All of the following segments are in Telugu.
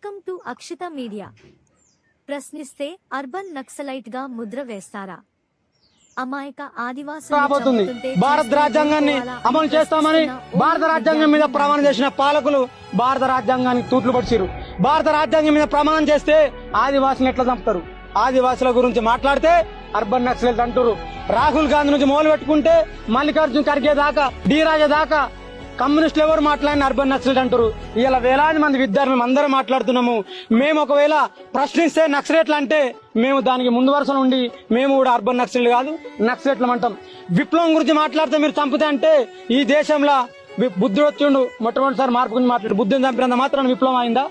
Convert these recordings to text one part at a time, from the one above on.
Welcome to Akshita media. ప్రశ్నిస్తే అర్బన్ నక్సలైట్ గా ముద్ర వేస్తారా? అమాయక ఆదివాసులు రాబోతుంది. భారత రాజ్యాంగాన్ని అమలు చేస్తామని భారత రాజ్యాంగం మీద ప్రమాణం చేసిన పాలకులు భారత రాజ్యాంగానికి తూట్లు పడిచిరు. భారత రాజ్యాంగం మీద ప్రమాణం చేస్తే ఆదివాసులను ఎట్లా చంపుతారు? ఆదివాసుల గురించి మాట్లాడితే అర్బన్ నక్సలైట్ అంటారు. రాహుల్ గాంధీ నుంచి మొదలు పెట్టుకుంటే మల్లికార్జున ఖర్గే దాకా, డి రాజా దాకా కమ్యూనిస్టులు ఎవరు మాట్లాడిన అర్బన్ నక్సలైట్ అంటారు. ఇలా వేలాది మంది విద్యార్థులు అందరం మాట్లాడుతున్నాము. మేము ఒకవేళ ప్రశ్నిస్తే నక్సలైట్లు అంటే మేము దానికి ముందు వరుసలో ఉండి మేము కూడా అర్బన్ నక్సలైట్లు కాదు, నక్సలైట్లు అంటాం. విప్లవం గురించి మాట్లాడితే మీరు చంపుతే అంటే ఈ దేశంలో బుద్ధుడు వచ్చిండు, మొట్టమొదటిసారి మార్పు గురించి మాట్లాడు. బుద్ధుని చంపినంత మాత్రం విప్లవం అయిందా?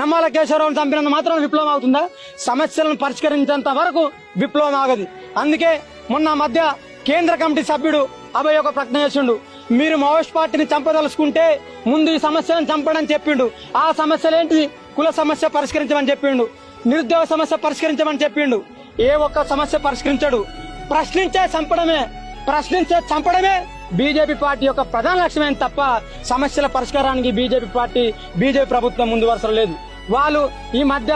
నమ్మాల కేశవరావుని చంపినంత మాత్రం విప్లవం అవుతుందా? సమస్యలను పరిష్కరించేంత వరకు విప్లవం ఆగదు. అందుకే మొన్న మధ్య కేంద్ర కమిటీ సభ్యుడు అభయ్ ఒక ప్రకటన చేసిండు. మీరు మావోయిస్ట్ పార్టీని చంపదలుచుకుంటే ముందు ఈ సమస్యలను చంపడని చెప్పిండు. ఆ సమస్యలేంటి? కుల సమస్య పరిష్కరించమని చెప్పిండు, నిరుద్యోగ సమస్య పరిష్కరించమని చెప్పిండు. ఏ ఒక్క సమస్య పరిష్కరించడు. ప్రశ్నించే చంపడమే బీజేపీ పార్టీ యొక్క ప్రధాన లక్ష్యమే తప్ప సమస్యల పరిష్కారానికి బీజేపీ ప్రభుత్వం ముందు వరుసలో లేదు. వాళ్ళు ఈ మధ్య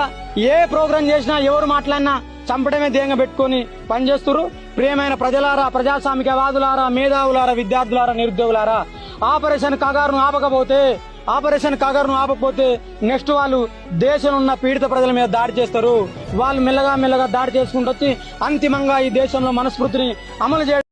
ఏ ప్రోగ్రాం చేసినా ఎవరు మాట్లాడినా చంపడమే ధ్యేయంగా పెట్టుకుని పనిచేస్తున్నారు. ప్రియమైన ప్రజలారా, ప్రజాస్వామికవాదులారా, మేధావులారా, విద్యార్థులారా, నిరుద్యోగులారా, ఆపరేషన్ కగారును ఆపకపోతే నెక్స్ట్ వాళ్ళు దేశంలో ఉన్న పీడిత ప్రజల మీద దాడి చేస్తారు. వాళ్ళు మెల్లగా దాడి చేసుకుంటూ వచ్చి అంతిమంగా ఈ దేశంలో మనస్ఫూర్తిని అమలు చేయడం